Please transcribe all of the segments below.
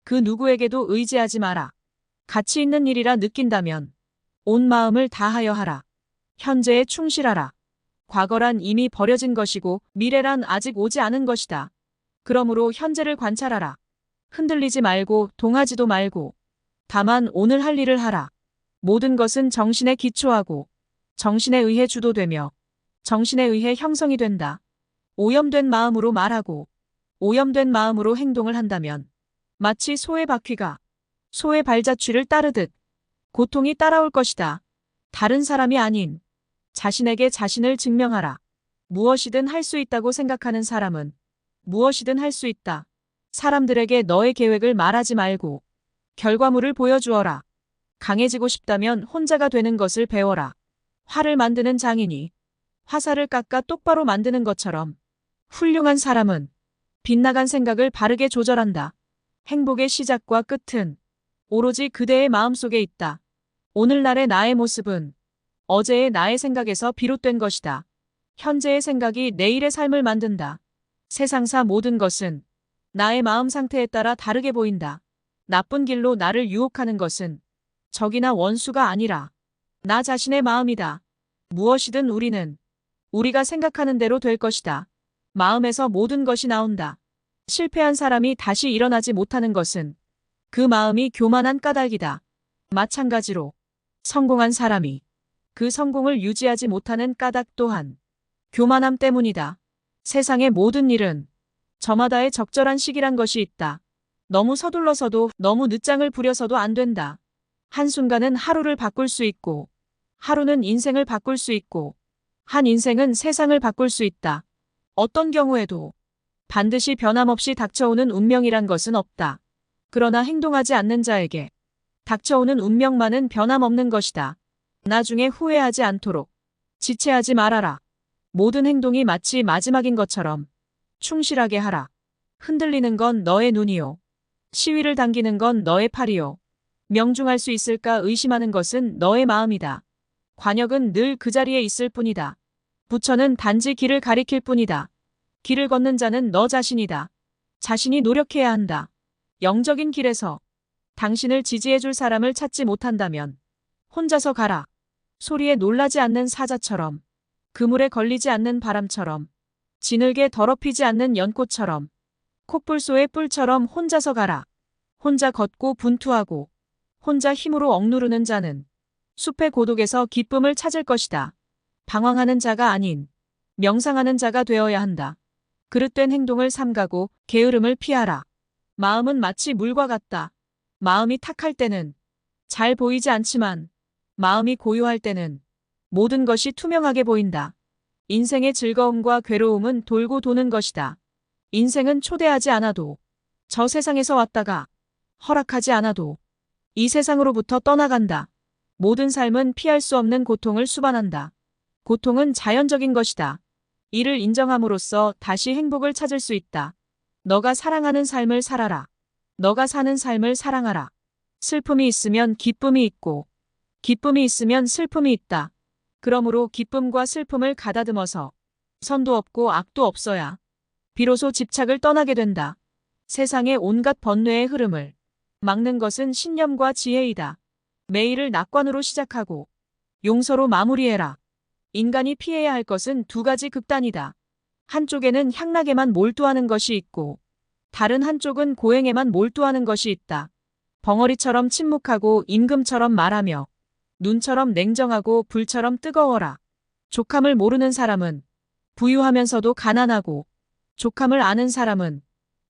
그 누구에게도 의지하지 마라. 가치 있는 일이라 느낀다면 온 마음을 다하여 하라. 현재에 충실하라. 과거란 이미 버려진 것이고 미래란 아직 오지 않은 것이다. 그러므로 현재를 관찰하라. 흔들리지 말고 동하지도 말고 다만 오늘 할 일을 하라. 모든 것은 정신에 기초하고 정신에 의해 주도되며 정신에 의해 형성이 된다. 오염된 마음으로 말하고 오염된 마음으로 행동을 한다면 마치 소의 바퀴가 소의 발자취를 따르듯 고통이 따라올 것이다. 다른 사람이 아닌 자신에게 자신을 증명하라. 무엇이든 할 수 있다고 생각하는 사람은 무엇이든 할 수 있다. 사람들에게 너의 계획을 말하지 말고 결과물을 보여주어라. 강해지고 싶다면 혼자가 되는 것을 배워라. 활을 만드는 장인이 화살을 깎아 똑바로 만드는 것처럼 훌륭한 사람은 빗나간 생각을 바르게 조절한다. 행복의 시작과 끝은 오로지 그대의 마음속에 있다. 오늘날의 나의 모습은 어제의 나의 생각에서 비롯된 것이다. 현재의 생각이 내일의 삶을 만든다. 세상사 모든 것은 나의 마음 상태에 따라 다르게 보인다. 나쁜 길로 나를 유혹하는 것은 적이나 원수가 아니라 나 자신의 마음이다. 무엇이든 우리가 생각하는 대로 될 것이다. 마음에서 모든 것이 나온다. 실패한 사람이 다시 일어나지 못하는 것은 그 마음이 교만한 까닭이다. 마찬가지로 성공한 사람이 그 성공을 유지하지 못하는 까닭 또한 교만함 때문이다. 세상의 모든 일은 저마다의 적절한 시기란 것이 있다. 너무 서둘러서도 너무 늦장을 부려서도 안 된다. 한순간은 하루를 바꿀 수 있고 하루는 인생을 바꿀 수 있고 한 인생은 세상을 바꿀 수 있다. 어떤 경우에도 반드시 변함없이 닥쳐오는 운명이란 것은 없다. 그러나 행동하지 않는 자에게 닥쳐오는 운명만은 변함없는 것이다. 나중에 후회하지 않도록 지체하지 말아라. 모든 행동이 마치 마지막인 것처럼 충실하게 하라. 흔들리는 건 너의 눈이요. 시위를 당기는 건 너의 팔이요. 명중할 수 있을까 의심하는 것은 너의 마음이다. 관역은 늘 그 자리에 있을 뿐이다. 부처는 단지 길을 가리킬 뿐이다. 길을 걷는 자는 너 자신이다. 자신이 노력해야 한다. 영적인 길에서 당신을 지지해줄 사람을 찾지 못한다면 혼자서 가라. 소리에 놀라지 않는 사자처럼, 그물에 걸리지 않는 바람처럼, 지늘게 더럽히지 않는 연꽃처럼, 콧불소의 뿔처럼 혼자서 가라. 혼자 걷고 분투하고 혼자 힘으로 억누르는 자는 숲의 고독에서 기쁨을 찾을 것이다. 방황하는 자가 아닌 명상하는 자가 되어야 한다. 그릇된 행동을 삼가고 게으름을 피하라. 마음은 마치 물과 같다. 마음이 탁할 때는 잘 보이지 않지만 마음이 고요할 때는 모든 것이 투명하게 보인다. 인생의 즐거움과 괴로움은 돌고 도는 것이다. 인생은 초대하지 않아도 저 세상에서 왔다가 허락하지 않아도 이 세상으로부터 떠나간다. 모든 삶은 피할 수 없는 고통을 수반한다. 고통은 자연적인 것이다. 이를 인정함으로써 다시 행복을 찾을 수 있다. 너가 사랑하는 삶을 살아라. 너가 사는 삶을 사랑하라. 슬픔이 있으면 기쁨이 있고 기쁨이 있으면 슬픔이 있다. 그러므로 기쁨과 슬픔을 가다듬어서 선도 없고 악도 없어야 비로소 집착을 떠나게 된다. 세상의 온갖 번뇌의 흐름을 막는 것은 신념과 지혜이다. 매일을 낙관으로 시작하고 용서로 마무리해라. 인간이 피해야 할 것은 두 가지 극단이다. 한쪽에는 향락에만 몰두하는 것이 있고 다른 한쪽은 고행에만 몰두하는 것이 있다. 벙어리처럼 침묵하고 임금처럼 말하며 눈처럼 냉정하고 불처럼 뜨거워라. 족함을 모르는 사람은 부유하면서도 가난하고 족함을 아는 사람은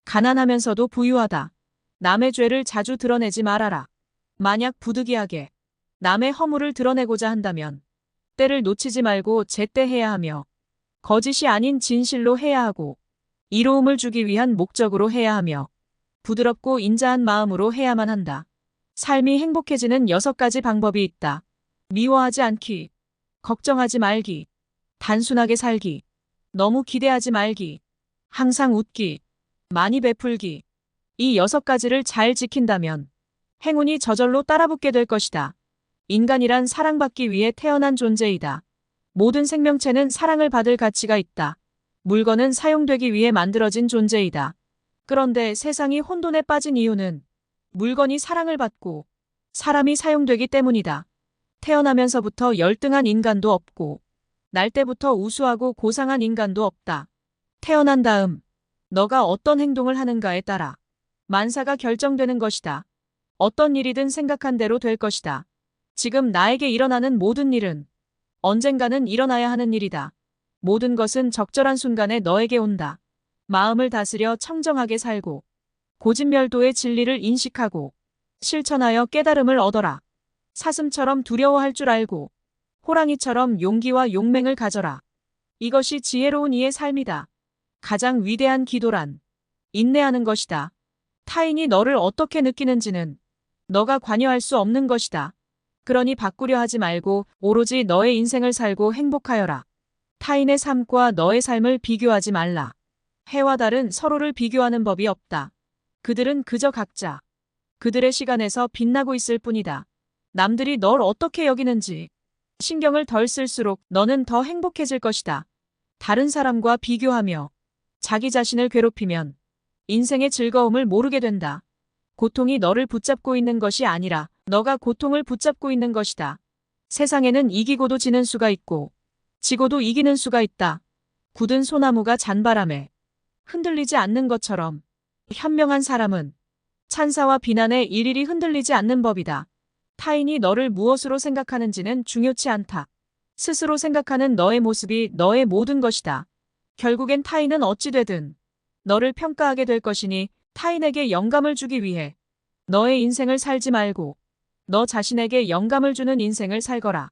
가난하면서도 부유하다. 남의 죄를 자주 드러내지 말아라. 만약 부득이하게 남의 허물을 드러내고자 한다면 때를 놓치지 말고 제때해야 하며 거짓이 아닌 진실로 해야 하고 이로움을 주기 위한 목적으로 해야 하며 부드럽고 인자한 마음으로 해야만 한다. 삶이 행복해지는 6가지 방법이 있다. 미워하지 않기, 걱정하지 말기, 단순하게 살기, 너무 기대하지 말기, 항상 웃기, 많이 베풀기. 이 6가지를 잘 지킨다면 행운이 저절로 따라붙게 될 것이다. 인간이란 사랑받기 위해 태어난 존재이다. 모든 생명체는 사랑을 받을 가치가 있다. 물건은 사용되기 위해 만들어진 존재이다. 그런데 세상이 혼돈에 빠진 이유는 물건이 사랑을 받고 사람이 사용되기 때문이다. 태어나면서부터 열등한 인간도 없고 날 때부터 우수하고 고상한 인간도 없다. 태어난 다음 너가 어떤 행동을 하는가에 따라 만사가 결정되는 것이다. 어떤 일이든 생각한 대로 될 것이다. 지금 나에게 일어나는 모든 일은 언젠가는 일어나야 하는 일이다. 모든 것은 적절한 순간에 너에게 온다. 마음을 다스려 청정하게 살고 고진멸도의 진리를 인식하고 실천하여 깨달음을 얻어라. 사슴처럼 두려워할 줄 알고 호랑이처럼 용기와 용맹을 가져라. 이것이 지혜로운 이의 삶이다. 가장 위대한 기도란 인내하는 것이다. 타인이 너를 어떻게 느끼는지는 너가 관여할 수 없는 것이다. 그러니 바꾸려 하지 말고 오로지 너의 인생을 살고 행복하여라. 타인의 삶과 너의 삶을 비교하지 말라. 해와 달은 서로를 비교하는 법이 없다. 그들은 그저 각자 그들의 시간에서 빛나고 있을 뿐이다. 남들이 널 어떻게 여기는지 신경을 덜 쓸수록 너는 더 행복해질 것이다. 다른 사람과 비교하며 자기 자신을 괴롭히면 인생의 즐거움을 모르게 된다. 고통이 너를 붙잡고 있는 것이 아니라 너가 고통을 붙잡고 있는 것이다. 세상에는 이기고도 지는 수가 있고 지고도 이기는 수가 있다. 굳은 소나무가 잔바람에 흔들리지 않는 것처럼 현명한 사람은 찬사와 비난에 일일이 흔들리지 않는 법이다. 타인이 너를 무엇으로 생각하는지는 중요치 않다. 스스로 생각하는 너의 모습이 너의 모든 것이다. 결국엔 타인은 어찌 되든 너를 평가하게 될 것이니 타인에게 영감을 주기 위해 너의 인생을 살지 말고 너 자신에게 영감을 주는 인생을 살거라.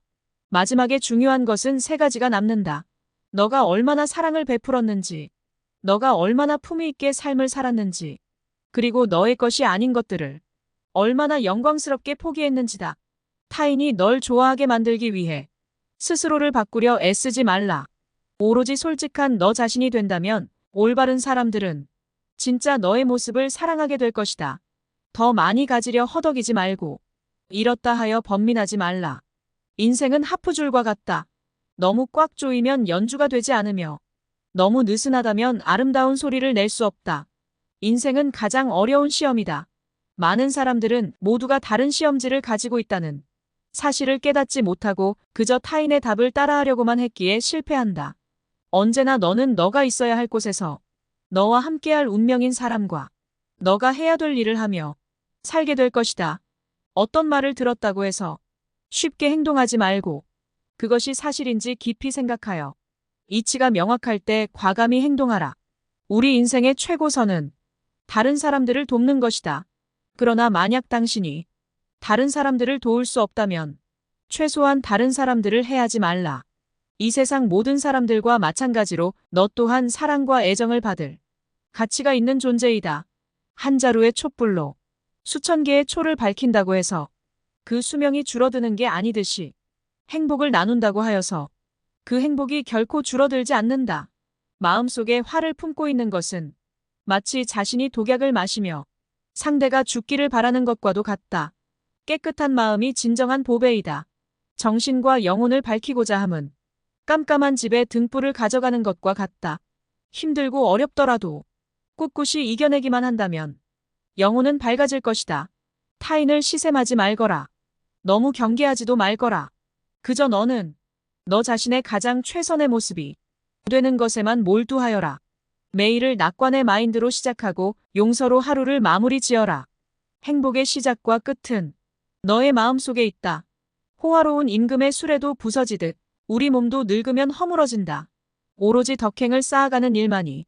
마지막에 중요한 것은 세 가지가 남는다. 너가 얼마나 사랑을 베풀었는지, 너가 얼마나 품위 있게 삶을 살았는지, 그리고 너의 것이 아닌 것들을 얼마나 영광스럽게 포기했는지다. 타인이 널 좋아하게 만들기 위해 스스로를 바꾸려 애쓰지 말라. 오로지 솔직한 너 자신이 된다면 올바른 사람들은 진짜 너의 모습을 사랑하게 될 것이다. 더 많이 가지려 허덕이지 말고 잃었다 하여 번민하지 말라. 인생은 하프줄과 같다. 너무 꽉 조이면 연주가 되지 않으며 너무 느슨하다면 아름다운 소리를 낼 수 없다. 인생은 가장 어려운 시험이다. 많은 사람들은 모두가 다른 시험지를 가지고 있다는 사실을 깨닫지 못하고 그저 타인의 답을 따라하려고만 했기에 실패한다. 언제나 너는 너가 있어야 할 곳에서 너와 함께할 운명인 사람과 너가 해야 될 일을 하며 살게 될 것이다. 어떤 말을 들었다고 해서 쉽게 행동하지 말고 그것이 사실인지 깊이 생각하여 이치가 명확할 때 과감히 행동하라. 우리 인생의 최고선은 다른 사람들을 돕는 것이다. 그러나 만약 당신이 다른 사람들을 도울 수 없다면 최소한 다른 사람들을 해하지 말라. 이 세상 모든 사람들과 마찬가지로 너 또한 사랑과 애정을 받을 가치가 있는 존재이다. 한 자루의 촛불로 수천 개의 초를 밝힌다고 해서 그 수명이 줄어드는 게 아니듯이 행복을 나눈다고 하여서 그 행복이 결코 줄어들지 않는다. 마음속에 화를 품고 있는 것은 마치 자신이 독약을 마시며 상대가 죽기를 바라는 것과도 같다. 깨끗한 마음이 진정한 보배이다. 정신과 영혼을 밝히고자 함은 깜깜한 집에 등불을 가져가는 것과 같다. 힘들고 어렵더라도 꿋꿋이 이겨내기만 한다면 영혼은 밝아질 것이다. 타인을 시샘하지 말거라. 너무 경계하지도 말거라. 그저 너는 너 자신의 가장 최선의 모습이 되는 것에만 몰두하여라. 매일을 낙관의 마인드로 시작하고 용서로 하루를 마무리 지어라. 행복의 시작과 끝은 너의 마음속에 있다. 호화로운 임금의 수레도 부서지듯 우리 몸도 늙으면 허물어진다. 오로지 덕행을 쌓아가는 일만이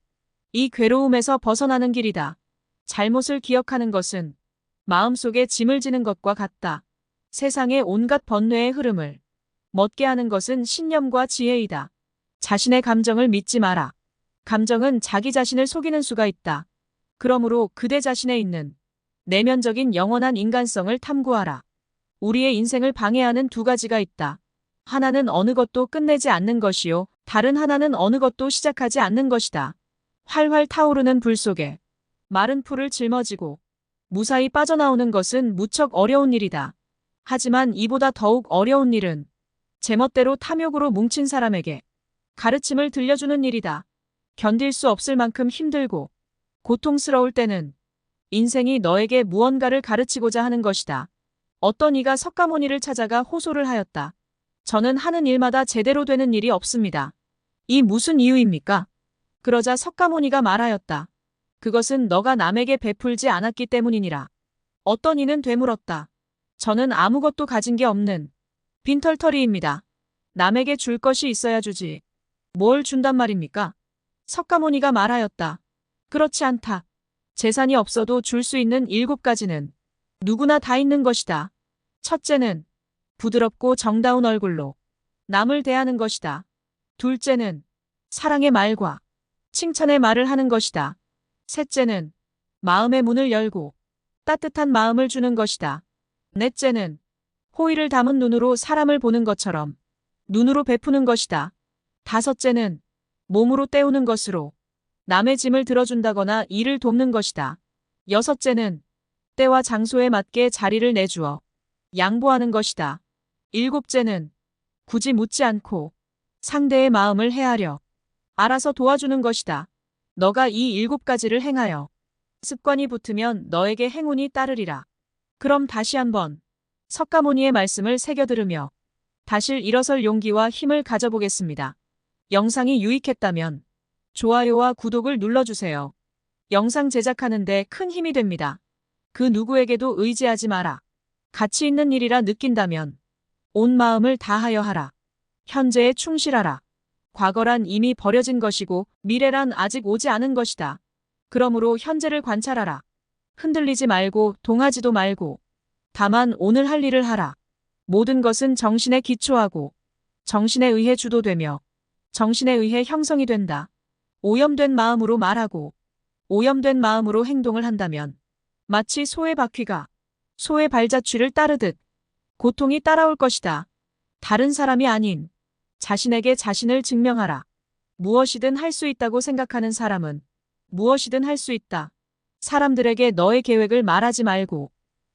이 괴로움에서 벗어나는 길이다. 잘못을 기억하는 것은 마음속에 짐을 지는 것과 같다. 세상의 온갖 번뇌의 흐름을 멎게 하는 것은 신념과 지혜이다. 자신의 감정을 믿지 마라. 감정은 자기 자신을 속이는 수가 있다. 그러므로 그대 자신에 있는 내면적인 영원한 인간성을 탐구하라. 우리의 인생을 방해하는 두 가지가 있다. 하나는 어느 것도 끝내지 않는 것이요. 다른 하나는 어느 것도 시작하지 않는 것이다. 활활 타오르는 불 속에 마른 풀을 짊어지고 무사히 빠져나오는 것은 무척 어려운 일이다. 하지만 이보다 더욱 어려운 일은 제멋대로 탐욕으로 뭉친 사람에게 가르침을 들려주는 일이다. 견딜 수 없을 만큼 힘들고 고통스러울 때는 인생이 너에게 무언가를 가르치고자 하는 것이다. 어떤 이가 석가모니를 찾아가 호소를 하였다. 저는 하는 일마다 제대로 되는 일이 없습니다. 이 무슨 이유입니까? 그러자 석가모니가 말하였다. 그것은 너가 남에게 베풀지 않았기 때문이니라. 어떤 이는 되물었다. 저는 아무것도 가진 게 없는 빈털터리입니다. 남에게 줄 것이 있어야 주지. 뭘 준단 말입니까? 석가모니가 말하였다. 그렇지 않다. 재산이 없어도 줄 수 있는 7가지는 누구나 다 있는 것이다. 첫째는 부드럽고 정다운 얼굴로 남을 대하는 것이다. 둘째는 사랑의 말과 칭찬의 말을 하는 것이다. 셋째는 마음의 문을 열고 따뜻한 마음을 주는 것이다. 넷째는 호의를 담은 눈으로 사람을 보는 것처럼 눈으로 베푸는 것이다. 다섯째는 몸으로 때우는 것으로 남의 짐을 들어준다거나 일을 돕는 것이다. 여섯째는 때와 장소에 맞게 자리를 내주어 양보하는 것이다. 일곱째는 굳이 묻지 않고 상대의 마음을 헤아려 알아서 도와주는 것이다. 너가 이 7가지를 행하여 습관이 붙으면 너에게 행운이 따르리라. 그럼 다시 한번 석가모니의 말씀을 새겨 들으며 다시 일어설 용기와 힘을 가져보겠습니다. 영상이 유익했다면 좋아요와 구독을 눌러주세요. 영상 제작하는데 큰 힘이 됩니다. 그 누구에게도 의지하지 마라. 가치 있는 일이라 느낀다면 온 마음을 다하여 하라. 현재에 충실하라. 과거란 이미 버려진 것이고 미래란 아직 오지 않은 것이다. 그러므로 현재를 관찰하라. 흔들리지 말고 동하지도 말고 다만 오늘 할 일을 하라. 모든 것은 정신에 기초하고 정신에 의해 주도되며 정신에 의해 형성이 된다. 오염된 마음으로 말하고 오염된 마음으로 행동을 한다면 마치 소의 바퀴가 소의 발자취를 따르듯 고통이 따라올 것이다. 다른 사람이 아닌 자신에게 자신을 증명하라. 무엇이든 할 수 있다고 생각하는 사람은 무엇이든 할 수 있다. 사람들에게 너의 계획을 말하지 말고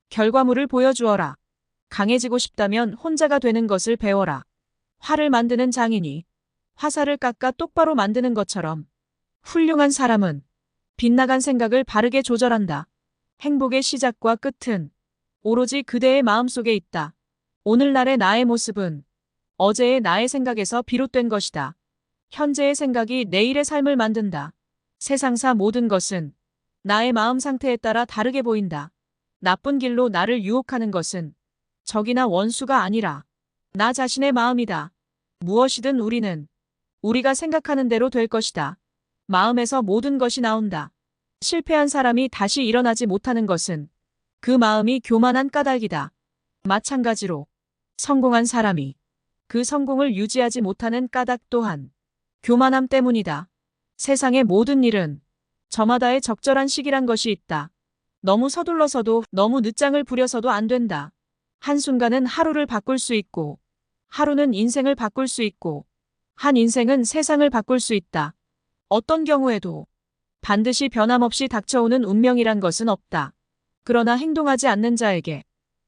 결과물을 보여주어라. 강해지고 싶다면 혼자가 되는 것을 배워라. 활을 만드는 장인이 화살을 깎아 똑바로 만드는 것처럼 훌륭한 사람은 빗나간 생각을 바르게 조절한다. 행복의 시작과 끝은 오로지 그대의 마음속에 있다. 오늘날의 나의 모습은 어제의 나의 생각에서 비롯된 것이다. 현재의 생각이 내일의 삶을 만든다. 세상사 모든 것은 나의 마음 상태에 따라 다르게 보인다. 나쁜 길로 나를 유혹하는 것은 적이나 원수가 아니라 나 자신의 마음이다. 무엇이든 우리는 우리가 생각하는 대로 될 것이다. 마음에서 모든 것이 나온다. 실패한 사람이 다시 일어나지 못하는 것은 그 마음이 교만한 까닭이다. 마찬가지로 성공한 사람이 그 성공을 유지하지 못하는 까닭 또한 교만함 때문이다. 세상의 모든 일은 저마다의 적절한 시기란 것이 있다. 너무 서둘러서도 너무 늦장을 부려서도 안 된다. 한순간은 하루를 바꿀 수 있고 하루는 인생을 바꿀 수 있고 한 인생은 세상을 바꿀 수 있다. 어떤 경우에도 반드시 변함없이 닥쳐오는 운명이란 것은 없다. 그러나 행동하지 않는 자에게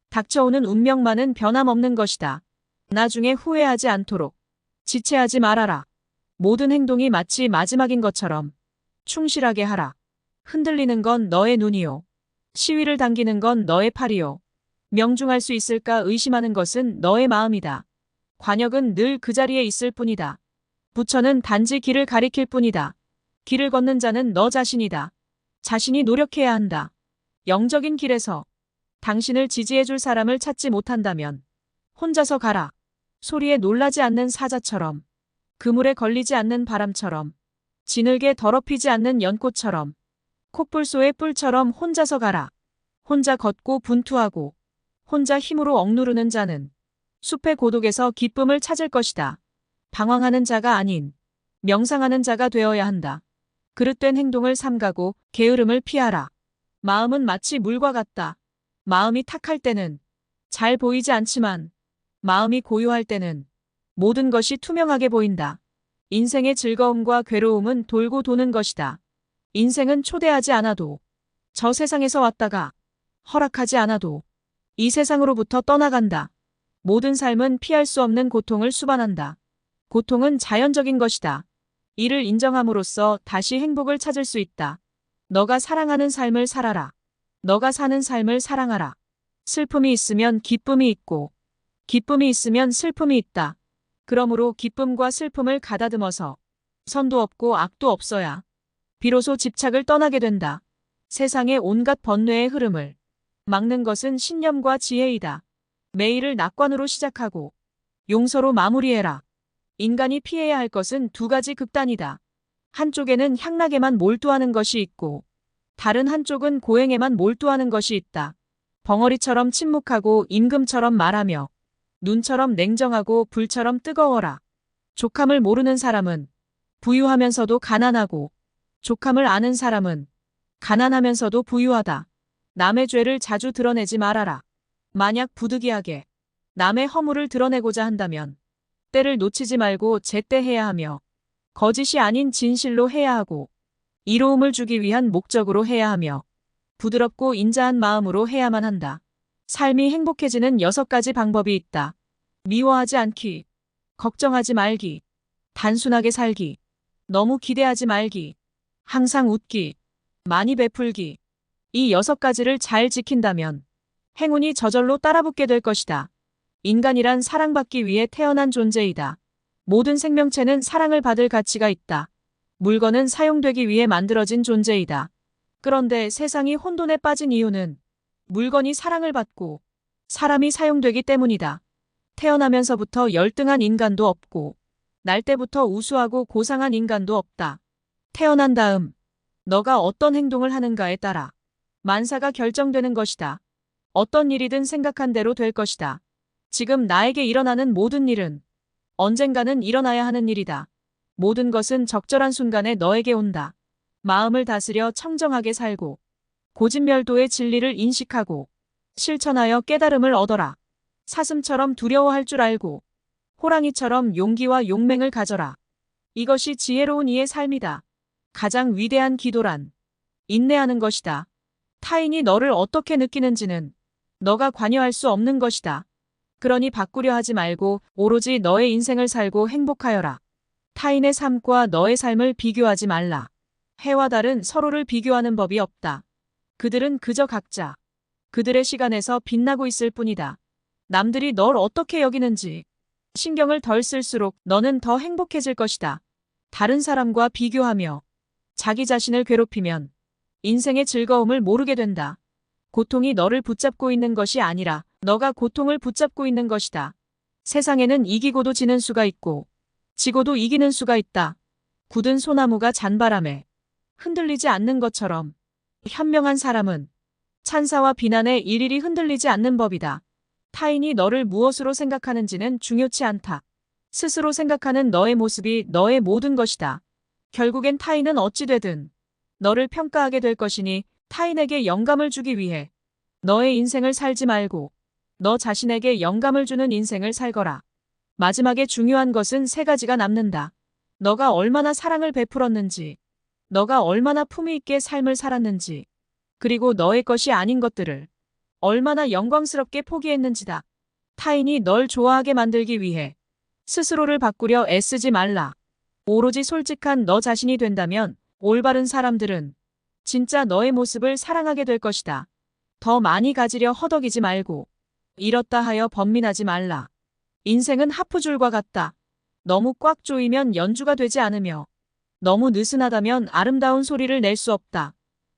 닥쳐오는 운명만은 변함없는 것이다. 나중에 후회하지 않도록 지체하지 말아라. 모든 행동이 마치 마지막인 것처럼 충실하게 하라. 흔들리는 건 너의 눈이요. 시위를 당기는 건 너의 팔이요. 명중할 수 있을까 의심하는 것은 너의 마음이다. 관역은 늘 그 자리에 있을 뿐이다. 부처는 단지 길을 가리킬 뿐이다. 길을 걷는 자는 너 자신이다. 자신이 노력해야 한다. 영적인 길에서 당신을 지지해줄 사람을 찾지 못한다면 혼자서 가라. 소리에 놀라지 않는 사자처럼, 그물에 걸리지 않는 바람처럼, 지늘게 더럽히지 않는 연꽃처럼, 콧불소의 뿔처럼 혼자서 가라. 혼자 걷고 분투하고 혼자 힘으로 억누르는 자는 숲의 고독에서 기쁨을 찾을 것이다. 방황하는 자가 아닌 명상하는 자가 되어야 한다. 그릇된 행동을 삼가고 게으름을 피하라. 마음은 마치 물과 같다. 마음이 탁할 때는 잘 보이지 않지만 마음이 고요할 때는 모든 것이 투명하게 보인다. 인생의 즐거움과 괴로움은 돌고 도는 것이다. 인생은 초대하지 않아도 저 세상에서 왔다가 허락하지 않아도 이 세상으로부터 떠나간다. 모든 삶은 피할 수 없는 고통을 수반한다. 고통은 자연적인 것이다. 이를 인정함으로써 다시 행복을 찾을 수 있다. 너가 사랑하는 삶을 살아라. 너가 사는 삶을 사랑하라. 슬픔이 있으면 기쁨이 있고, 기쁨이 있으면 슬픔이 있다. 그러므로 기쁨과 슬픔을 가다듬어서 선도 없고 악도 없어야 비로소 집착을 떠나게 된다. 세상의 온갖 번뇌의 흐름을 막는 것은 신념과 지혜이다. 매일을 낙관으로 시작하고 용서로 마무리해라. 인간이 피해야 할 것은 두 가지 극단이다. 한쪽에는 향락에만 몰두하는 것이 있고 다른 한쪽은 고행에만 몰두하는 것이 있다. 벙어리처럼 침묵하고 임금처럼 말하며 눈처럼 냉정하고 불처럼 뜨거워라. 족함을 모르는 사람은 부유하면서도 가난하고 족함을 아는 사람은 가난하면서도 부유하다. 남의 죄를 자주 드러내지 말아라. 만약 부득이하게 남의 허물을 드러내고자 한다면 때를 놓치지 말고 제때 해야 하며 거짓이 아닌 진실로 해야 하고 이로움을 주기 위한 목적으로 해야 하며 부드럽고 인자한 마음으로 해야만 한다. 삶이 행복해지는 6가지 방법이 있다. 미워하지 않기, 걱정하지 말기, 단순하게 살기, 너무 기대하지 말기, 항상 웃기, 많이 베풀기. 이 6가지를 잘 지킨다면 행운이 저절로 따라붙게 될 것이다. 인간이란 사랑받기 위해 태어난 존재이다. 모든 생명체는 사랑을 받을 가치가 있다. 물건은 사용되기 위해 만들어진 존재이다. 그런데 세상이 혼돈에 빠진 이유는 물건이 사랑을 받고 사람이 사용되기 때문이다. 태어나면서부터 열등한 인간도 없고 날 때부터 우수하고 고상한 인간도 없다. 태어난 다음 너가 어떤 행동을 하는가에 따라 만사가 결정되는 것이다. 어떤 일이든 생각한 대로 될 것이다. 지금 나에게 일어나는 모든 일은 언젠가는 일어나야 하는 일이다. 모든 것은 적절한 순간에 너에게 온다. 마음을 다스려 청정하게 살고 고진멸도의 진리를 인식하고 실천하여 깨달음을 얻어라. 사슴처럼 두려워할 줄 알고 호랑이처럼 용기와 용맹을 가져라. 이것이 지혜로운 이의 삶이다. 가장 위대한 기도란 인내하는 것이다. 타인이 너를 어떻게 느끼는지는 너가 관여할 수 없는 것이다. 그러니 바꾸려 하지 말고 오로지 너의 인생을 살고 행복하여라. 타인의 삶과 너의 삶을 비교하지 말라. 해와 달은 서로를 비교하는 법이 없다. 그들은 그저 각자 그들의 시간에서 빛나고 있을 뿐이다. 남들이 널 어떻게 여기는지 신경을 덜 쓸수록 너는 더 행복해질 것이다. 다른 사람과 비교하며 자기 자신을 괴롭히면 인생의 즐거움을 모르게 된다. 고통이 너를 붙잡고 있는 것이 아니라 너가 고통을 붙잡고 있는 것이다. 세상에는 이기고도 지는 수가 있고 지고도 이기는 수가 있다. 굳은 소나무가 잔바람에 흔들리지 않는 것처럼 현명한 사람은 찬사와 비난에 일일이 흔들리지 않는 법이다. 타인이 너를 무엇으로 생각하는지는 중요치 않다. 스스로 생각하는 너의 모습이 너의 모든 것이다. 결국엔 타인은 어찌 되든 너를 평가하게 될 것이니 타인에게 영감을 주기 위해 너의 인생을 살지 말고 너 자신에게 영감을 주는 인생을 살거라. 마지막에 중요한 것은 3가지가 남는다. 너가 얼마나 사랑을 베풀었는지, 너가 얼마나 품위 있게 삶을 살았는지, 그리고 너의 것이 아닌 것들을 얼마나 영광스럽게 포기했는지다. 타인이 널 좋아하게 만들기 위해 스스로를 바꾸려 애쓰지 말라. 오로지 솔직한 너 자신이 된다면 올바른 사람들은 진짜 너의 모습을 사랑하게 될 것이다. 더 많이 가지려 허덕이지 말고 잃었다 하여 번민하지 말라. 인생은 하프줄과 같다. 너무 꽉 조이면 연주가 되지 않으며 너무 느슨하다면 아름다운 소리를 낼 수 없다.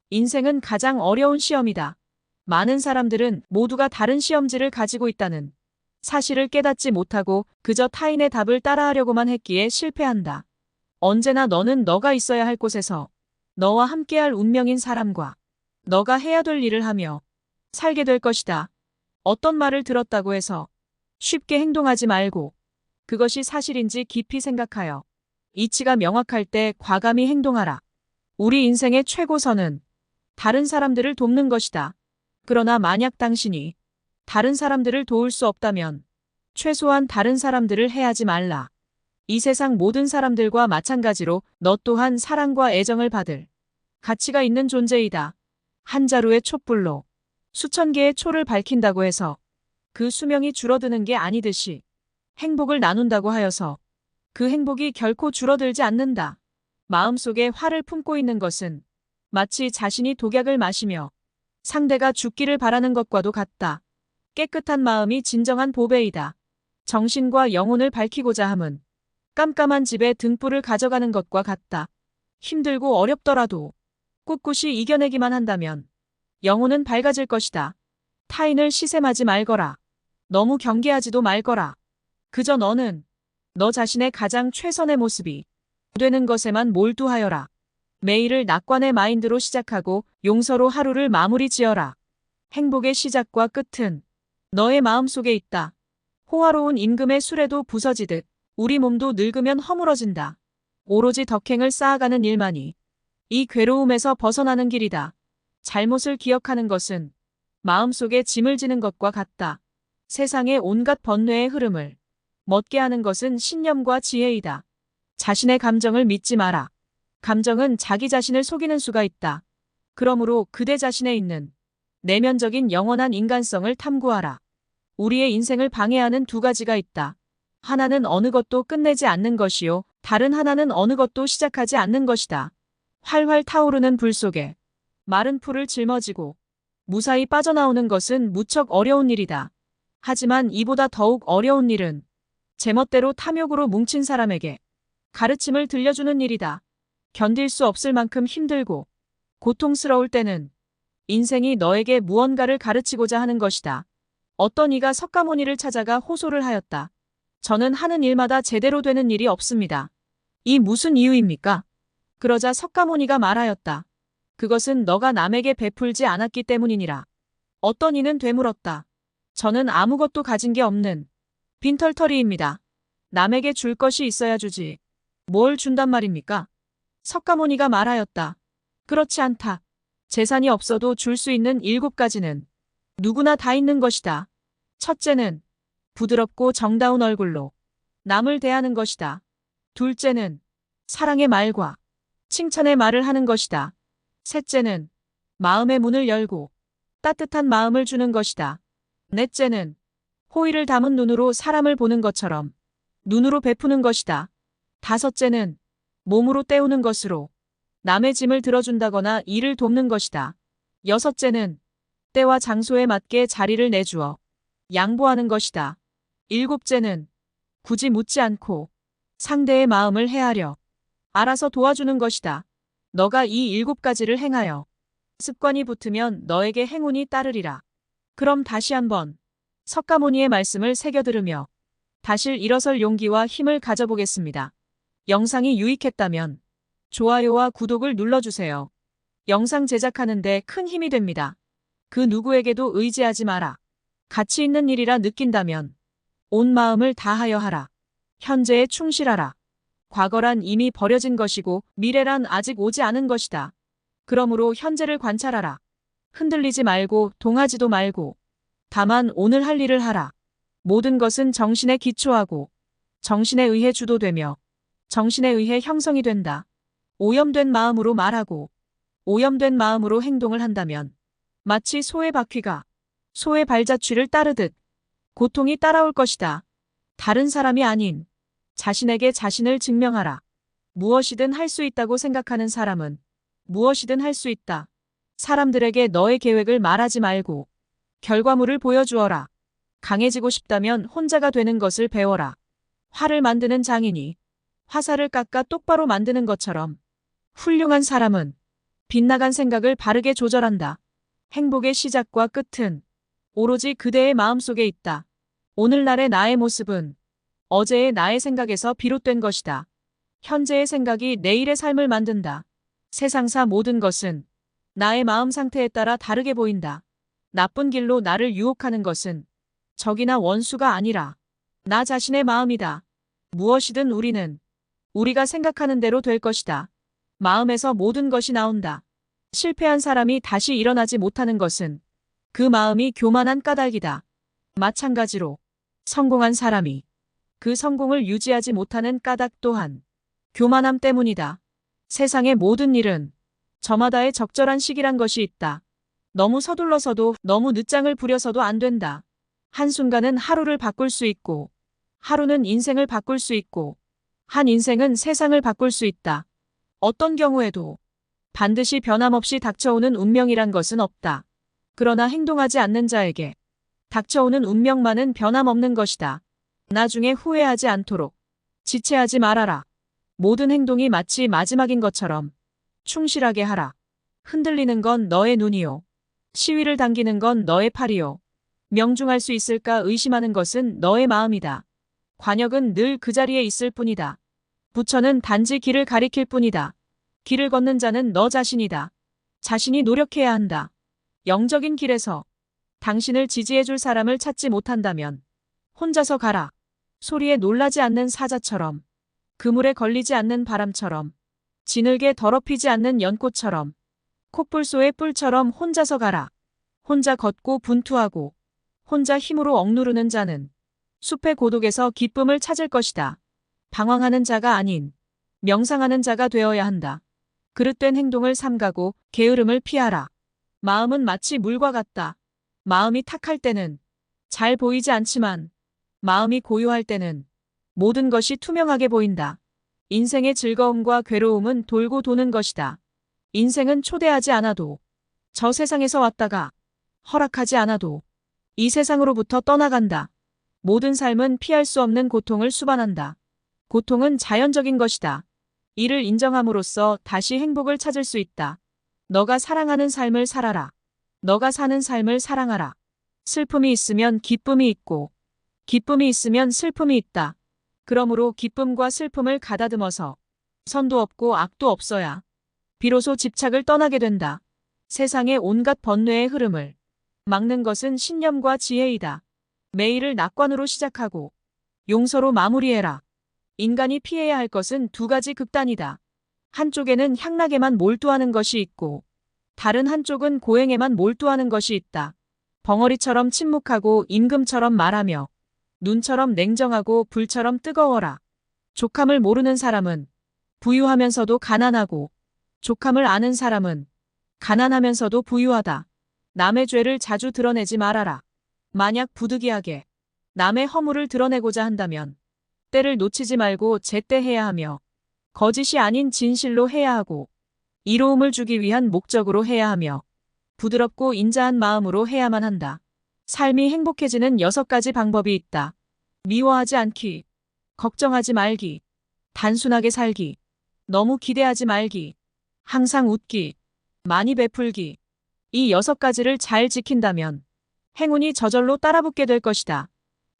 인생은 가장 어려운 시험이다. 많은 사람들은 모두가 다른 시험지를 가지고 있다는 사실을 깨닫지 못하고 그저 타인의 답을 따라하려고만 했기에 실패한다. 언제나 너는 너가 있어야 할 곳에서 너와 함께할 운명인 사람과 너가 해야 될 일을 하며 살게 될 것이다. 어떤 말을 들었다고 해서 쉽게 행동하지 말고 그것이 사실인지 깊이 생각하여 이치가 명확할 때 과감히 행동하라. 우리 인생의 최고선은 다른 사람들을 돕는 것이다. 그러나 만약 당신이 다른 사람들을 도울 수 없다면 최소한 다른 사람들을 해하지 말라. 이 세상 모든 사람들과 마찬가지로 너 또한 사랑과 애정을 받을 가치가 있는 존재이다. 한 자루의 촛불로 수천 개의 초를 밝힌다고 해서 그 수명이 줄어드는 게 아니듯이 행복을 나눈다고 하여서 그 행복이 결코 줄어들지 않는다. 마음속에 화를 품고 있는 것은 마치 자신이 독약을 마시며 상대가 죽기를 바라는 것과도 같다. 깨끗한 마음이 진정한 보배이다. 정신과 영혼을 밝히고자 함은 깜깜한 집에 등불을 가져가는 것과 같다. 힘들고 어렵더라도 꿋꿋이 이겨내기만 한다면 영혼은 밝아질 것이다. 타인을 시샘하지 말거라. 너무 경계하지도 말거라. 그저 너는 너 자신의 가장 최선의 모습이 되는 것에만 몰두하여라. 매일을 낙관의 마인드로 시작하고 용서로 하루를 마무리 지어라. 행복의 시작과 끝은 너의 마음속에 있다. 호화로운 임금의 수레도 부서지듯 우리 몸도 늙으면 허물어진다. 오로지 덕행을 쌓아가는 일만이 이 괴로움에서 벗어나는 길이다. 잘못을 기억하는 것은 마음속에 짐을 지는 것과 같다. 세상의 온갖 번뇌의 흐름을 멎게 하는 것은 신념과 지혜이다. 자신의 감정을 믿지 마라. 감정은 자기 자신을 속이는 수가 있다. 그러므로 그대 자신에 있는 내면적인 영원한 인간성을 탐구하라. 우리의 인생을 방해하는 두 가지가 있다. 하나는 어느 것도 끝내지 않는 것이요. 다른 하나는 어느 것도 시작하지 않는 것이다. 활활 타오르는 불 속에 마른 풀을 짊어지고 무사히 빠져나오는 것은 무척 어려운 일이다. 하지만 이보다 더욱 어려운 일은 제멋대로 탐욕으로 뭉친 사람에게 가르침을 들려주는 일이다. 견딜 수 없을 만큼 힘들고 고통스러울 때는 인생이 너에게 무언가를 가르치고자 하는 것이다. 어떤 이가 석가모니를 찾아가 호소를 하였다. 저는 하는 일마다 제대로 되는 일이 없습니다. 이 무슨 이유입니까? 그러자 석가모니가 말하였다. 그것은 너가 남에게 베풀지 않았기 때문이니라. 어떤 이는 되물었다. 저는 아무것도 가진 게 없는 빈털터리입니다. 남에게 줄 것이 있어야 주지. 뭘 준단 말입니까? 석가모니가 말하였다. 그렇지 않다. 재산이 없어도 줄 수 있는 7가지는 누구나 다 있는 것이다. 첫째는 부드럽고 정다운 얼굴로 남을 대하는 것이다. 둘째는 사랑의 말과 칭찬의 말을 하는 것이다. 셋째는 마음의 문을 열고 따뜻한 마음을 주는 것이다. 넷째는 호의를 담은 눈으로 사람을 보는 것처럼 눈으로 베푸는 것이다. 다섯째는 몸으로 때우는 것으로 남의 짐을 들어준다거나 일을 돕는 것이다. 여섯째는 때와 장소에 맞게 자리를 내주어 양보하는 것이다. 일곱째는 굳이 묻지 않고 상대의 마음을 헤아려 알아서 도와주는 것이다. 너가 이 7가지를 행하여 습관이 붙으면 너에게 행운이 따르리라. 그럼 다시 한번 석가모니의 말씀을 새겨 들으며 다시 일어설 용기와 힘을 가져보겠습니다. 영상이 유익했다면 좋아요와 구독을 눌러주세요. 영상 제작하는데 큰 힘이 됩니다. 그 누구에게도 의지하지 마라. 가치 있는 일이라 느낀다면 온 마음을 다하여 하라. 현재에 충실하라. 과거란 이미 버려진 것이고 미래란 아직 오지 않은 것이다. 그러므로 현재를 관찰하라. 흔들리지 말고 동하지도 말고 다만 오늘 할 일을 하라. 모든 것은 정신에 기초하고 정신에 의해 주도되며 정신에 의해 형성이 된다. 오염된 마음으로 말하고 오염된 마음으로 행동을 한다면 마치 소의 바퀴가 소의 발자취를 따르듯 고통이 따라올 것이다. 다른 사람이 아닌 자신에게 자신을 증명하라. 무엇이든 할 수 있다고 생각하는 사람은 무엇이든 할 수 있다. 사람들에게 너의 계획을 말하지 말고 결과물을 보여주어라. 강해지고 싶다면 혼자가 되는 것을 배워라. 활을 만드는 장인이 화살을 깎아 똑바로 만드는 것처럼 훌륭한 사람은 빗나간 생각을 바르게 조절한다. 행복의 시작과 끝은 오로지 그대의 마음속에 있다. 오늘날의 나의 모습은 어제의 나의 생각에서 비롯된 것이다. 현재의 생각이 내일의 삶을 만든다. 세상사 모든 것은 나의 마음 상태에 따라 다르게 보인다. 나쁜 길로 나를 유혹하는 것은 적이나 원수가 아니라 나 자신의 마음이다. 무엇이든 우리는 우리가 생각하는 대로 될 것이다. 마음에서 모든 것이 나온다. 실패한 사람이 다시 일어나지 못하는 것은 그 마음이 교만한 까닭이다. 마찬가지로 성공한 사람이 그 성공을 유지하지 못하는 까닭 또한 교만함 때문이다. 세상의 모든 일은 저마다의 적절한 시기란 것이 있다. 너무 서둘러서도 너무 늦장을 부려서도 안 된다. 한순간은 하루를 바꿀 수 있고 하루는 인생을 바꿀 수 있고 한 인생은 세상을 바꿀 수 있다. 어떤 경우에도 반드시 변함없이 닥쳐오는 운명이란 것은 없다. 그러나 행동하지 않는 자에게 닥쳐오는 운명만은 변함없는 것이다. 나중에 후회하지 않도록 지체하지 말아라. 모든 행동이 마치 마지막인 것처럼 충실하게 하라. 흔들리는 건 너의 눈이요. 시위를 당기는 건 너의 팔이요. 명중할 수 있을까 의심하는 것은 너의 마음이다. 관역은 늘 그 자리에 있을 뿐이다. 부처는 단지 길을 가리킬 뿐이다. 길을 걷는 자는 너 자신이다. 자신이 노력해야 한다. 영적인 길에서 당신을 지지해줄 사람을 찾지 못한다면 혼자서 가라. 소리에 놀라지 않는 사자처럼, 그물에 걸리지 않는 바람처럼, 지늘게 더럽히지 않는 연꽃처럼, 콧불소의 뿔처럼 혼자서 가라. 혼자 걷고 분투하고 혼자 힘으로 억누르는 자는 숲의 고독에서 기쁨을 찾을 것이다. 방황하는 자가 아닌 명상하는 자가 되어야 한다. 그릇된 행동을 삼가고 게으름을 피하라. 마음은 마치 물과 같다. 마음이 탁할 때는 잘 보이지 않지만 마음이 고요할 때는 모든 것이 투명하게 보인다. 인생의 즐거움과 괴로움은 돌고 도는 것이다. 인생은 초대하지 않아도 저 세상에서 왔다가 허락하지 않아도 이 세상으로부터 떠나간다. 모든 삶은 피할 수 없는 고통을 수반한다. 고통은 자연적인 것이다. 이를 인정함으로써 다시 행복을 찾을 수 있다. 너가 사랑하는 삶을 살아라. 너가 사는 삶을 사랑하라. 슬픔이 있으면 기쁨이 있고 기쁨이 있으면 슬픔이 있다. 그러므로 기쁨과 슬픔을 가다듬어서 선도 없고 악도 없어야 비로소 집착을 떠나게 된다. 세상의 온갖 번뇌의 흐름을 막는 것은 신념과 지혜이다. 매일을 낙관으로 시작하고 용서로 마무리해라. 인간이 피해야 할 것은 두 가지 극단이다. 한쪽에는 향락에만 몰두하는 것이 있고 다른 한쪽은 고행에만 몰두하는 것이 있다. 벙어리처럼 침묵하고 임금처럼 말하며 눈처럼 냉정하고 불처럼 뜨거워라. 족함을 모르는 사람은 부유하면서도 가난하고 족함을 아는 사람은 가난하면서도 부유하다. 남의 죄를 자주 드러내지 말아라. 만약 부득이하게 남의 허물을 드러내고자 한다면 때를 놓치지 말고 제때 해야 하며 거짓이 아닌 진실로 해야 하고 이로움을 주기 위한 목적으로 해야 하며 부드럽고 인자한 마음으로 해야만 한다. 삶이 행복해지는 6가지 방법이 있다. 미워하지 않기, 걱정하지 말기, 단순하게 살기, 너무 기대하지 말기, 항상 웃기, 많이 베풀기. 이 6가지를 잘 지킨다면 행운이 저절로 따라붙게 될 것이다.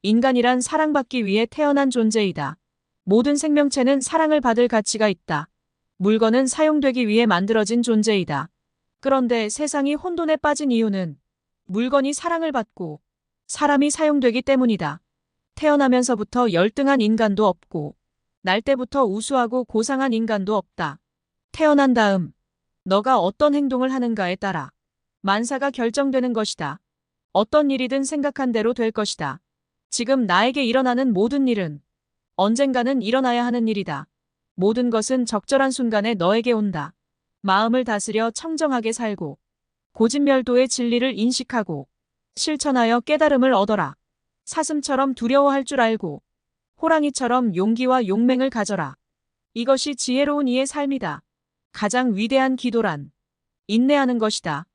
인간이란 사랑받기 위해 태어난 존재이다. 모든 생명체는 사랑을 받을 가치가 있다. 물건은 사용되기 위해 만들어진 존재이다. 그런데 세상이 혼돈에 빠진 이유는 물건이 사랑을 받고 사람이 사용되기 때문이다. 태어나면서부터 열등한 인간도 없고 날 때부터 우수하고 고상한 인간도 없다. 태어난 다음 너가 어떤 행동을 하는가에 따라 만사가 결정되는 것이다. 어떤 일이든 생각한 대로 될 것이다. 지금 나에게 일어나는 모든 일은 언젠가는 일어나야 하는 일이다. 모든 것은 적절한 순간에 너에게 온다. 마음을 다스려 청정하게 살고 고진멸도의 진리를 인식하고 실천하여 깨달음을 얻어라. 사슴처럼 두려워할 줄 알고 호랑이처럼 용기와 용맹을 가져라. 이것이 지혜로운 이의 삶이다. 가장 위대한 기도란 인내하는 것이다.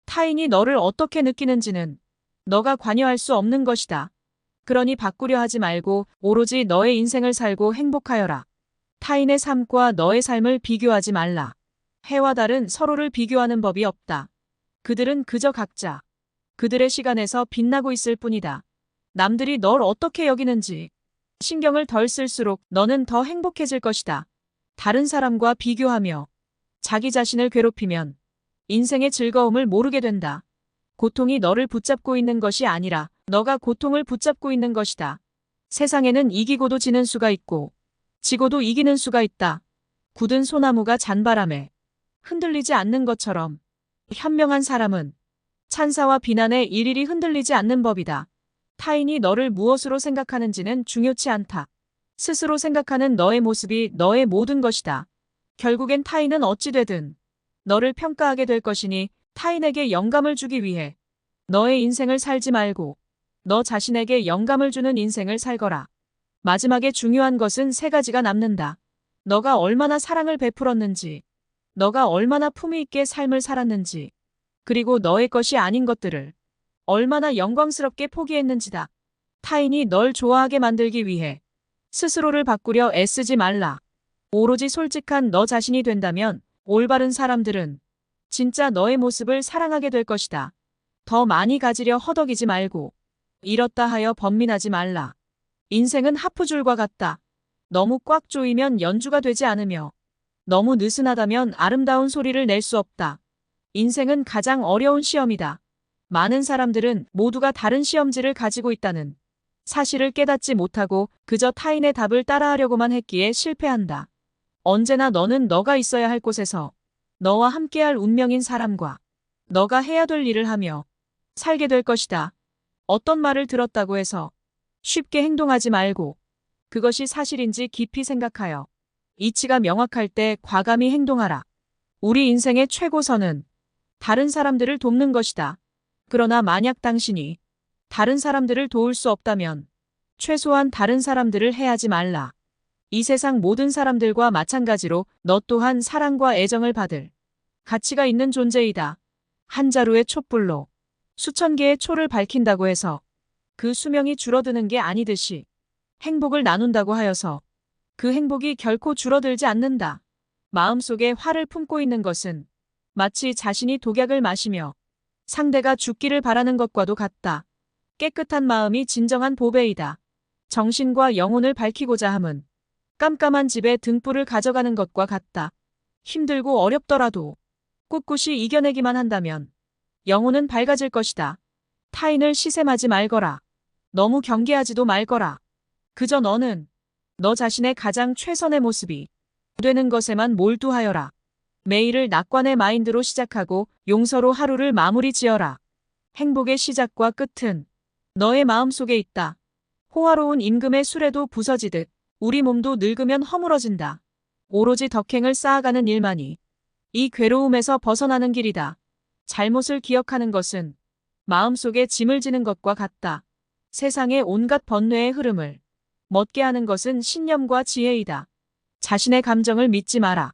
타인이 너를 어떻게 느끼는지는 너가 관여할 수 없는 것이다. 그러니 바꾸려 하지 말고 오로지 너의 인생을 살고 행복하여라. 타인의 삶과 너의 삶을 비교하지 말라. 해와 달은 서로를 비교하는 법이 없다. 그들은 그저 각자 그들의 시간에서 빛나고 있을 뿐이다. 남들이 널 어떻게 여기는지 신경을 덜 쓸수록 너는 더 행복해질 것이다. 다른 사람과 비교하며 자기 자신을 괴롭히면 인생의 즐거움을 모르게 된다. 고통이 너를 붙잡고 있는 것이 아니라 너가 고통을 붙잡고 있는 것이다. 세상에는 이기고도 지는 수가 있고 지고도 이기는 수가 있다. 굳은 소나무가 잔바람에 흔들리지 않는 것처럼 현명한 사람은 찬사와 비난에 일일이 흔들리지 않는 법이다. 타인이 너를 무엇으로 생각하는지는 중요치 않다. 스스로 생각하는 너의 모습이 너의 모든 것이다. 결국엔 타인은 어찌 되든 너를 평가하게 될 것이니 타인에게 영감을 주기 위해 너의 인생을 살지 말고 너 자신에게 영감을 주는 인생을 살거라. 마지막에 중요한 것은 3가지가 남는다. 너가 얼마나 사랑을 베풀었는지, 너가 얼마나 품위 있게 삶을 살았는지, 그리고 너의 것이 아닌 것들을 얼마나 영광스럽게 포기했는지다. 타인이 널 좋아하게 만들기 위해 스스로를 바꾸려 애쓰지 말라. 오로지 솔직한 너 자신이 된다면 올바른 사람들은 진짜 너의 모습을 사랑하게 될 것이다. 더 많이 가지려 허덕이지 말고 잃었다 하여 번민하지 말라. 인생은 하프줄과 같다. 너무 꽉 조이면 연주가 되지 않으며 너무 느슨하다면 아름다운 소리를 낼 수 없다. 인생은 가장 어려운 시험이다. 많은 사람들은 모두가 다른 시험지를 가지고 있다는 사실을 깨닫지 못하고 그저 타인의 답을 따라하려고만 했기에 실패한다. 언제나 너는 너가 있어야 할 곳에서 너와 함께할 운명인 사람과 너가 해야 될 일을 하며 살게 될 것이다. 어떤 말을 들었다고 해서 쉽게 행동하지 말고 그것이 사실인지 깊이 생각하여 이치가 명확할 때 과감히 행동하라. 우리 인생의 최고선은 다른 사람들을 돕는 것이다. 그러나 만약 당신이 다른 사람들을 도울 수 없다면 최소한 다른 사람들을 해하지 말라. 이 세상 모든 사람들과 마찬가지로 너 또한 사랑과 애정을 받을 가치가 있는 존재이다. 한 자루의 촛불로 수천 개의 초를 밝힌다고 해서 그 수명이 줄어드는 게 아니듯이 행복을 나눈다고 하여서 그 행복이 결코 줄어들지 않는다. 마음속에 화를 품고 있는 것은 마치 자신이 독약을 마시며 상대가 죽기를 바라는 것과도 같다. 깨끗한 마음이 진정한 보배이다. 정신과 영혼을 밝히고자 함은 깜깜한 집에 등불을 가져가는 것과 같다. 힘들고 어렵더라도 꿋꿋이 이겨내기만 한다면 영혼은 밝아질 것이다. 타인을 시샘하지 말거라. 너무 경계하지도 말거라. 그저 너는 너 자신의 가장 최선의 모습이 되는 것에만 몰두하여라. 매일을 낙관의 마인드로 시작하고 용서로 하루를 마무리 지어라. 행복의 시작과 끝은 너의 마음속에 있다. 호화로운 임금의 수레도 부서지듯 우리 몸도 늙으면 허물어진다. 오로지 덕행을 쌓아가는 일만이 이 괴로움에서 벗어나는 길이다. 잘못을 기억하는 것은 마음속에 짐을 지는 것과 같다. 세상의 온갖 번뇌의 흐름을 멎게 하는 것은 신념과 지혜이다. 자신의 감정을 믿지 마라.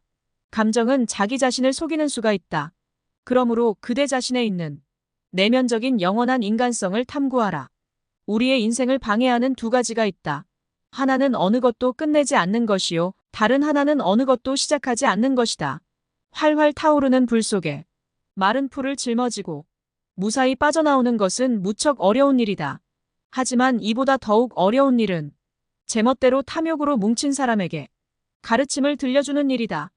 감정은 자기 자신을 속이는 수가 있다. 그러므로 그대 자신에 있는 내면적인 영원한 인간성을 탐구하라. 우리의 인생을 방해하는 두 가지가 있다. 하나는 어느 것도 끝내지 않는 것이요. 다른 하나는 어느 것도 시작하지 않는 것이다. 활활 타오르는 불 속에 마른 풀을 짊어지고 무사히 빠져나오는 것은 무척 어려운 일이다. 하지만 이보다 더욱 어려운 일은 제멋대로 탐욕으로 뭉친 사람에게 가르침을 들려주는 일이다.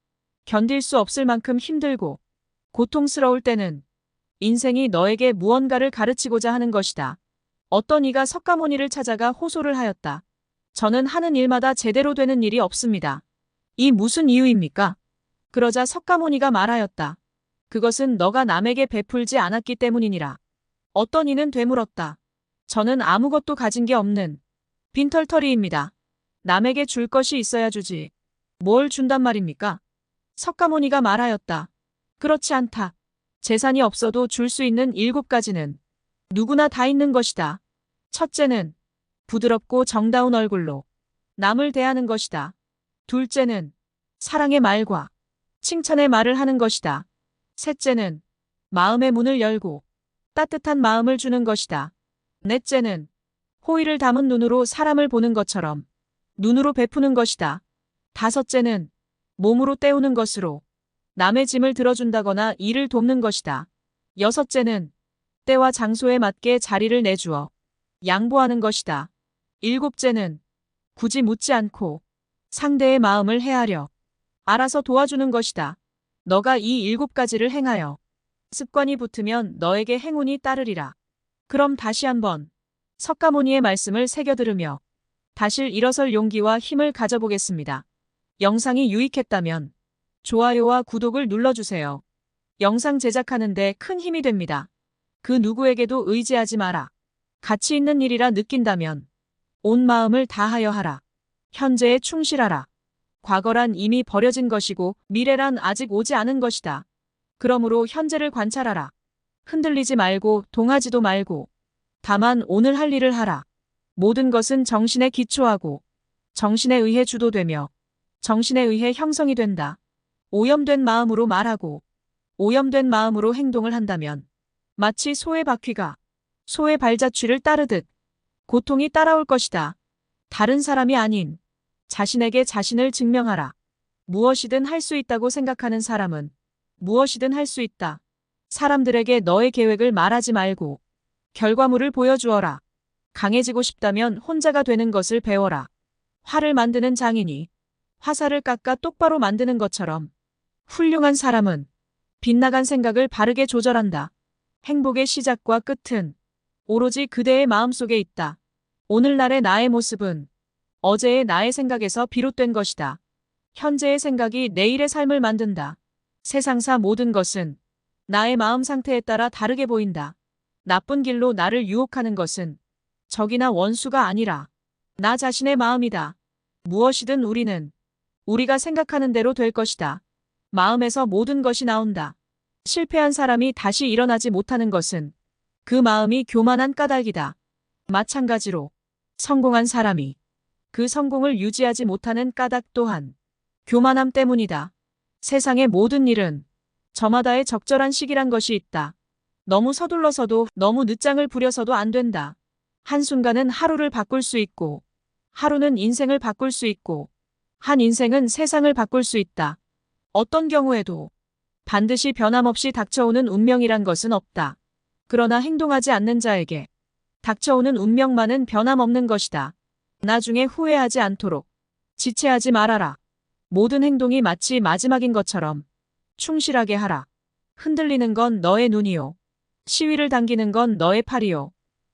견딜 수 없을 만큼 힘들고 고통스러울 때는 인생이 너에게 무언가를 가르치고자 하는 것이다. 어떤 이가 석가모니를 찾아가 호소를 하였다. 저는 하는 일마다 제대로 되는 일이 없습니다. 이 무슨 이유입니까? 그러자 석가모니가 말하였다. 그것은 너가 남에게 베풀지 않았기 때문이니라. 어떤 이는 되물었다. 저는 아무것도 가진 게 없는 빈털터리입니다. 남에게 줄 것이 있어야 주지. 뭘 준단 말입니까? 석가모니가 말하였다. 그렇지 않다. 재산이 없어도 줄 수 있는 7가지는 누구나 다 있는 것이다. 첫째는 부드럽고 정다운 얼굴로 남을 대하는 것이다. 둘째는 사랑의 말과 칭찬의 말을 하는 것이다. 셋째는 마음의 문을 열고 따뜻한 마음을 주는 것이다. 넷째는 호의를 담은 눈으로 사람을 보는 것처럼 눈으로 베푸는 것이다. 다섯째는 몸으로 때우는 것으로 남의 짐을 들어준다거나 일을 돕는 것이다. 여섯째는 때와 장소에 맞게 자리를 내주어 양보하는 것이다. 일곱째는 굳이 묻지 않고 상대의 마음을 헤아려 알아서 도와주는 것이다. 너가 이 7가지를 행하여 습관이 붙으면 너에게 행운이 따르리라. 그럼 다시 한번 석가모니의 말씀을 새겨 들으며 다시 일어설 용기와 힘을 가져보겠습니다. 영상이 유익했다면 좋아요와 구독을 눌러주세요. 영상 제작하는데 큰 힘이 됩니다. 그 누구에게도 의지하지 마라. 가치 있는 일이라 느낀다면 온 마음을 다하여 하라. 현재에 충실하라. 과거란 이미 버려진 것이고 미래란 아직 오지 않은 것이다. 그러므로 현재를 관찰하라. 흔들리지 말고 동하지도 말고 다만 오늘 할 일을 하라. 모든 것은 정신에 기초하고 정신에 의해 주도되며 정신에 의해 형성이 된다. 오염된 마음으로 말하고 오염된 마음으로 행동을 한다면 마치 소의 바퀴가 소의 발자취를 따르듯 고통이 따라올 것이다. 다른 사람이 아닌 자신에게 자신을 증명하라. 무엇이든 할 수 있다고 생각하는 사람은 무엇이든 할 수 있다. 사람들에게 너의 계획을 말하지 말고 결과물을 보여주어라. 강해지고 싶다면 혼자가 되는 것을 배워라. 활을 만드는 장인이 화살을 깎아 똑바로 만드는 것처럼 훌륭한 사람은 빗나간 생각을 바르게 조절한다. 행복의 시작과 끝은 오로지 그대의 마음속에 있다. 오늘날의 나의 모습은 어제의 나의 생각에서 비롯된 것이다. 현재의 생각이 내일의 삶을 만든다. 세상사 모든 것은 나의 마음 상태에 따라 다르게 보인다. 나쁜 길로 나를 유혹하는 것은 적이나 원수가 아니라 나 자신의 마음이다. 무엇이든 우리가 생각하는 대로 될 것이다. 마음에서 모든 것이 나온다. 실패한 사람이 다시 일어나지 못하는 것은 그 마음이 교만한 까닭이다. 마찬가지로 성공한 사람이 그 성공을 유지하지 못하는 까닭 또한 교만함 때문이다. 세상의 모든 일은 저마다의 적절한 시기란 것이 있다. 너무 서둘러서도 너무 늦장을 부려서도 안 된다. 한순간은 하루를 바꿀 수 있고 하루는 인생을 바꿀 수 있고 한 인생은 세상을 바꿀 수 있다. 어떤 경우에도 반드시 변함없이 닥쳐오는 운명이란 것은 없다. 그러나 행동하지 않는 자에게 닥쳐오는 운명만은 변함없는 것이다. 나중에 후회하지 않도록 지체하지 말아라. 모든 행동이 마치 마지막인 것처럼 충실하게 하라. 흔들리는 건 너의 눈이요. 시위를 당기는 건 너의 팔이요.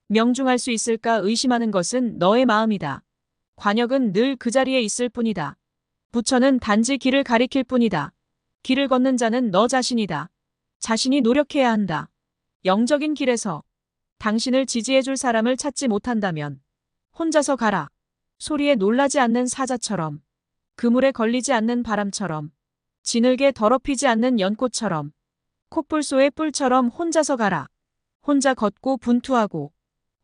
명중할 수 있을까 의심하는 것은 너의 마음이다. 관역은 늘 그 자리에 있을 뿐이다. 부처는 단지 길을 가리킬 뿐이다. 길을 걷는 자는 너 자신이다. 자신이 노력해야 한다. 영적인 길에서 당신을 지지해줄 사람을 찾지 못한다면 혼자서 가라. 소리에 놀라지 않는 사자처럼, 그물에 걸리지 않는 바람처럼, 지늘게 더럽히지 않는 연꽃처럼, 콧불소의 뿔처럼 혼자서 가라. 혼자 걷고 분투하고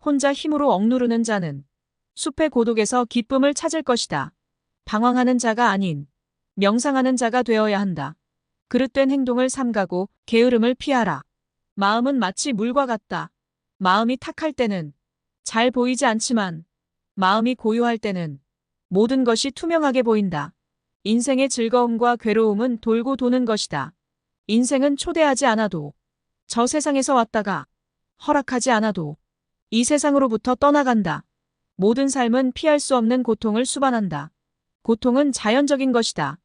혼자 힘으로 억누르는 자는 숲의 고독에서 기쁨을 찾을 것이다. 방황하는 자가 아닌 명상하는 자가 되어야 한다. 그릇된 행동을 삼가고 게으름을 피하라. 마음은 마치 물과 같다. 마음이 탁할 때는 잘 보이지 않지만 마음이 고요할 때는 모든 것이 투명하게 보인다. 인생의 즐거움과 괴로움은 돌고 도는 것이다. 인생은 초대하지 않아도 저 세상에서 왔다가 허락하지 않아도 이 세상으로부터 떠나간다. 모든 삶은 피할 수 없는 고통을 수반한다. 고통은 자연적인 것이다.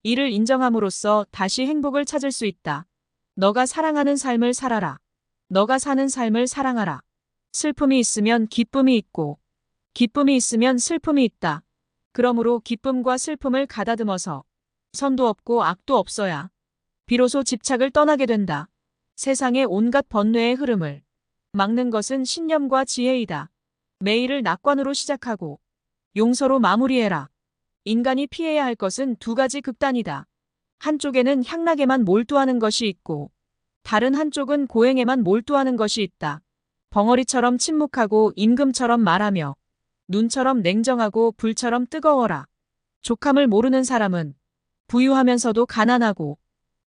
이를 인정함으로써 다시 행복을 찾을 수 있다. 너가 사랑하는 삶을 살아라. 너가 사는 삶을 사랑하라. 슬픔이 있으면 기쁨이 있고 기쁨이 있으면 슬픔이 있다. 그러므로 기쁨과 슬픔을 가다듬어서 선도 없고 악도 없어야 비로소 집착을 떠나게 된다. 세상의 온갖 번뇌의 흐름을 막는 것은 신념과 지혜이다. 매일을 낙관으로 시작하고 용서로 마무리해라. 인간이 피해야 할 것은 두 가지 극단이다. 한쪽에는 향락에만 몰두하는 것이 있고 다른 한쪽은 고행에만 몰두하는 것이 있다. 벙어리처럼 침묵하고 임금처럼 말하며 눈처럼 냉정하고 불처럼 뜨거워라. 족함을 모르는 사람은 부유하면서도 가난하고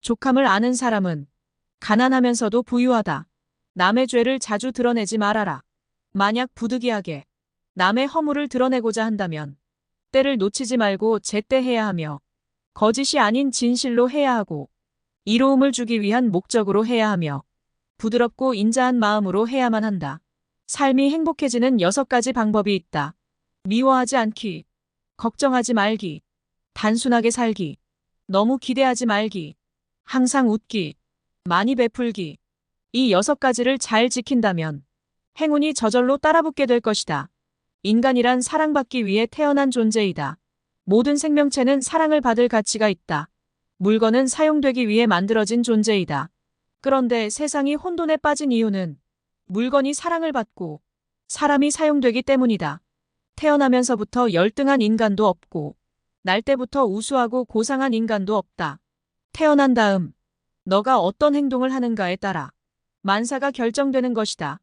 족함을 아는 사람은 가난하면서도 부유하다. 남의 죄를 자주 드러내지 말아라. 만약 부득이하게 남의 허물을 드러내고자 한다면 때를 놓치지 말고 제때 해야 하며 거짓이 아닌 진실로 해야 하고 이로움을 주기 위한 목적으로 해야 하며 부드럽고 인자한 마음으로 해야만 한다. 삶이 행복해지는 6가지 방법이 있다. 미워하지 않기, 걱정하지 말기, 단순하게 살기, 너무 기대하지 말기, 항상 웃기, 많이 베풀기. 이 6가지를 잘 지킨다면 행운이 저절로 따라붙게 될 것이다. 인간이란 사랑받기 위해 태어난 존재이다. 모든 생명체는 사랑을 받을 가치가 있다. 물건은 사용되기 위해 만들어진 존재이다. 그런데 세상이 혼돈에 빠진 이유는 물건이 사랑을 받고 사람이 사용되기 때문이다. 태어나면서부터 열등한 인간도 없고 날 때부터 우수하고 고상한 인간도 없다. 태어난 다음 너가 어떤 행동을 하는가에 따라 만사가 결정되는 것이다.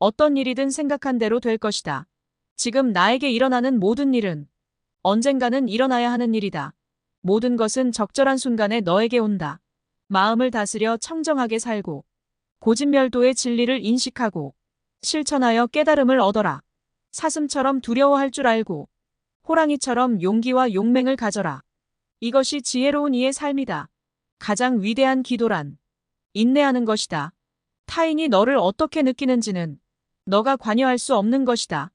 어떤 일이든 생각한 대로 될 것이다. 지금 나에게 일어나는 모든 일은 언젠가는 일어나야 하는 일이다. 모든 것은 적절한 순간에 너에게 온다. 마음을 다스려 청정하게 살고 고진멸도의 진리를 인식하고 실천하여 깨달음을 얻어라. 사슴처럼 두려워할 줄 알고 호랑이처럼 용기와 용맹을 가져라. 이것이 지혜로운 이의 삶이다. 가장 위대한 기도란 인내하는 것이다. 타인이 너를 어떻게 느끼는지는 너가 관여할 수 없는 것이다.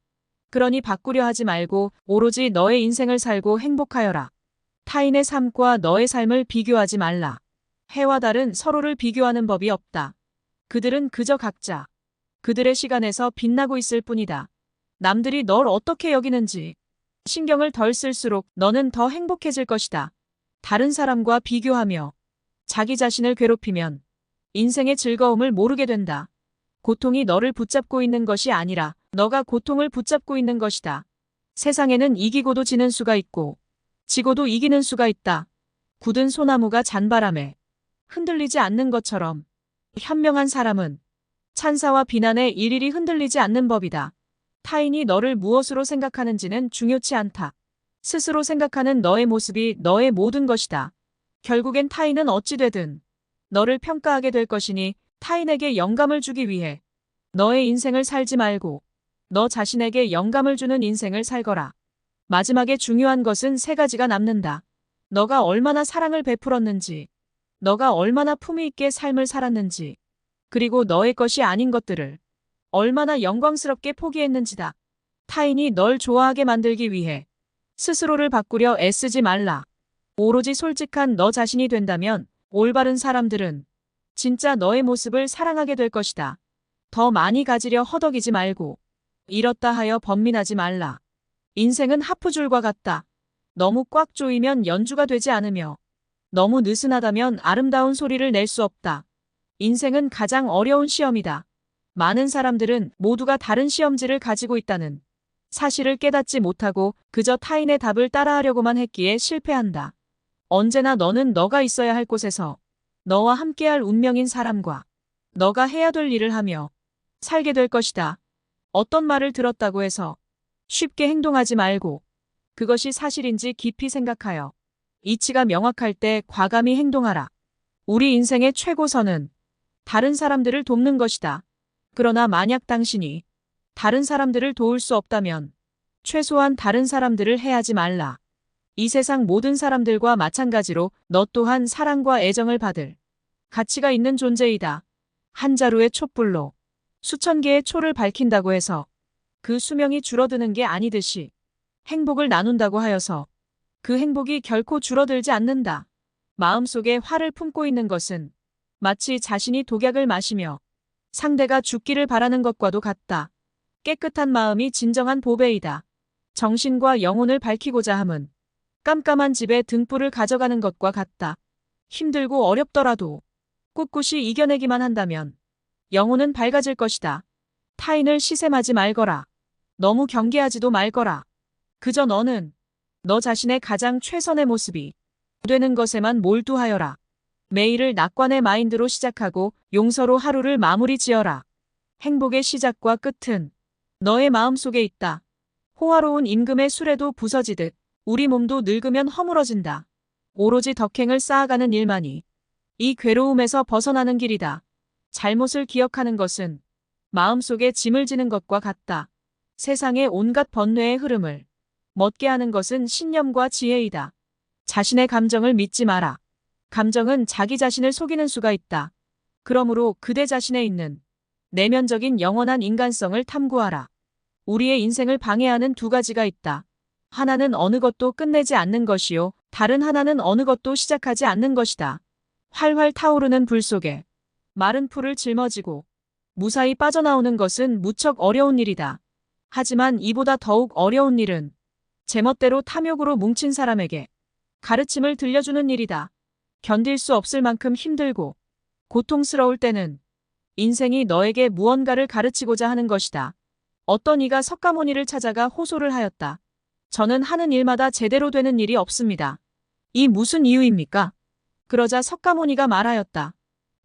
그러니 바꾸려 하지 말고 오로지 너의 인생을 살고 행복하여라. 타인의 삶과 너의 삶을 비교하지 말라. 해와 달은 서로를 비교하는 법이 없다. 그들은 그저 각자 그들의 시간에서 빛나고 있을 뿐이다. 남들이 널 어떻게 여기는지 신경을 덜 쓸수록 너는 더 행복해질 것이다. 다른 사람과 비교하며 자기 자신을 괴롭히면 인생의 즐거움을 모르게 된다. 고통이 너를 붙잡고 있는 것이 아니라 너가 고통을 붙잡고 있는 것이다. 세상에는 이기고도 지는 수가 있고 지고도 이기는 수가 있다. 굳은 소나무가 잔바람에 흔들리지 않는 것처럼 현명한 사람은 찬사와 비난에 일일이 흔들리지 않는 법이다. 타인이 너를 무엇으로 생각하는지는 중요치 않다. 스스로 생각하는 너의 모습이 너의 모든 것이다. 결국엔 타인은 어찌 되든 너를 평가하게 될 것이니 타인에게 영감을 주기 위해 너의 인생을 살지 말고 너 자신에게 영감을 주는 인생을 살거라. 마지막에 중요한 것은 세 가지가 남는다. 너가 얼마나 사랑을 베풀었는지, 너가 얼마나 품위 있게 삶을 살았는지, 그리고 너의 것이 아닌 것들을 얼마나 영광스럽게 포기했는지다. 타인이 널 좋아하게 만들기 위해 스스로를 바꾸려 애쓰지 말라. 오로지 솔직한 너 자신이 된다면 올바른 사람들은 진짜 너의 모습을 사랑하게 될 것이다. 더 많이 가지려 허덕이지 말고 잃었다 하여 번민하지 말라. 인생은 하프줄과 같다. 너무 꽉 조이면 연주가 되지 않으며 너무 느슨하다면 아름다운 소리를 낼 수 없다. 인생은 가장 어려운 시험이다. 많은 사람들은 모두가 다른 시험지를 가지고 있다는 사실을 깨닫지 못하고 그저 타인의 답을 따라하려고만 했기에 실패한다. 언제나 너는 너가 있어야 할 곳에서 너와 함께할 운명인 사람과 너가 해야 될 일을 하며 살게 될 것이다. 어떤 말을 들었다고 해서 쉽게 행동하지 말고 그것이 사실인지 깊이 생각하여 이치가 명확할 때 과감히 행동하라. 우리 인생의 최고선은 다른 사람들을 돕는 것이다. 그러나 만약 당신이 다른 사람들을 도울 수 없다면 최소한 다른 사람들을 해하지 말라. 이 세상 모든 사람들과 마찬가지로 너 또한 사랑과 애정을 받을 가치가 있는 존재이다. 한 자루의 촛불로 수천 개의 초를 밝힌다고 해서 그 수명이 줄어드는 게 아니듯이 행복을 나눈다고 하여서 그 행복이 결코 줄어들지 않는다. 마음속에 화를 품고 있는 것은 마치 자신이 독약을 마시며 상대가 죽기를 바라는 것과도 같다. 깨끗한 마음이 진정한 보배이다. 정신과 영혼을 밝히고자 함은 깜깜한 집에 등불을 가져가는 것과 같다. 힘들고 어렵더라도 꿋꿋이 이겨내기만 한다면 영혼은 밝아질 것이다. 타인을 시샘하지 말거라. 너무 경계하지도 말거라. 그저 너는 너 자신의 가장 최선의 모습이 되는 것에만 몰두하여라. 매일을 낙관의 마인드로 시작하고 용서로 하루를 마무리 지어라. 행복의 시작과 끝은 너의 마음속에 있다. 호화로운 임금의 수레도 부서지듯 우리 몸도 늙으면 허물어진다. 오로지 덕행을 쌓아가는 일만이 이 괴로움에서 벗어나는 길이다. 잘못을 기억하는 것은 마음속에 짐을 지는 것과 같다. 세상의 온갖 번뇌의 흐름을 멎게 하는 것은 신념과 지혜이다. 자신의 감정을 믿지 마라. 감정은 자기 자신을 속이는 수가 있다. 그러므로 그대 자신에 있는 내면적인 영원한 인간성을 탐구하라. 우리의 인생을 방해하는 두 가지가 있다. 하나는 어느 것도 끝내지 않는 것이요. 다른 하나는 어느 것도 시작하지 않는 것이다. 활활 타오르는 불 속에 마른 풀을 짊어지고 무사히 빠져나오는 것은 무척 어려운 일이다. 하지만 이보다 더욱 어려운 일은 제멋대로 탐욕으로 뭉친 사람에게 가르침을 들려주는 일이다. 견딜 수 없을 만큼 힘들고 고통스러울 때는 인생이 너에게 무언가를 가르치고자 하는 것이다. 어떤 이가 석가모니를 찾아가 호소를 하였다. 저는 하는 일마다 제대로 되는 일이 없습니다. 이 무슨 이유입니까? 그러자 석가모니가 말하였다.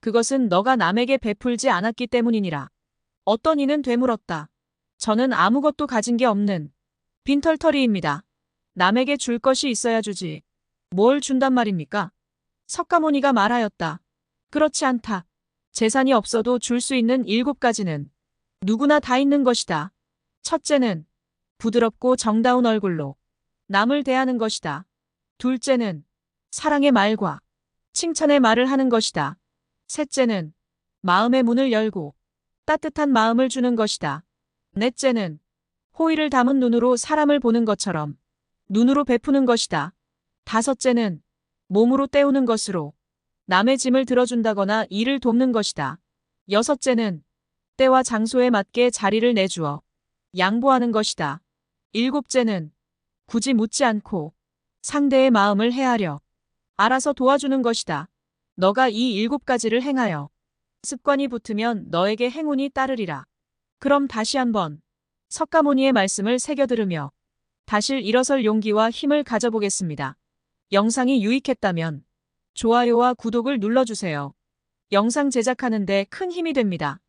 그것은 너가 남에게 베풀지 않았기 때문이니라. 어떤 이는 되물었다. 저는 아무것도 가진 게 없는 빈털터리입니다. 남에게 줄 것이 있어야 주지. 뭘 준단 말입니까? 석가모니가 말하였다. 그렇지 않다. 재산이 없어도 줄 수 있는 7가지는 누구나 다 있는 것이다. 첫째는 부드럽고 정다운 얼굴로 남을 대하는 것이다. 둘째는 사랑의 말과 칭찬의 말을 하는 것이다. 셋째는 마음의 문을 열고 따뜻한 마음을 주는 것이다. 넷째는 호의를 담은 눈으로 사람을 보는 것처럼 눈으로 베푸는 것이다. 다섯째는 몸으로 때우는 것으로 남의 짐을 들어준다거나 일을 돕는 것이다. 여섯째는 때와 장소에 맞게 자리를 내주어 양보하는 것이다. 일곱째는 굳이 묻지 않고 상대의 마음을 헤아려 알아서 도와주는 것이다. 너가 이 7가지를 행하여 습관이 붙으면 너에게 행운이 따르리라. 그럼 다시 한번 석가모니의 말씀을 새겨 들으며 다실 일어설 용기와 힘을 가져보겠습니다. 영상이 유익했다면 좋아요와 구독을 눌러주세요. 영상 제작하는 데 큰 힘이 됩니다.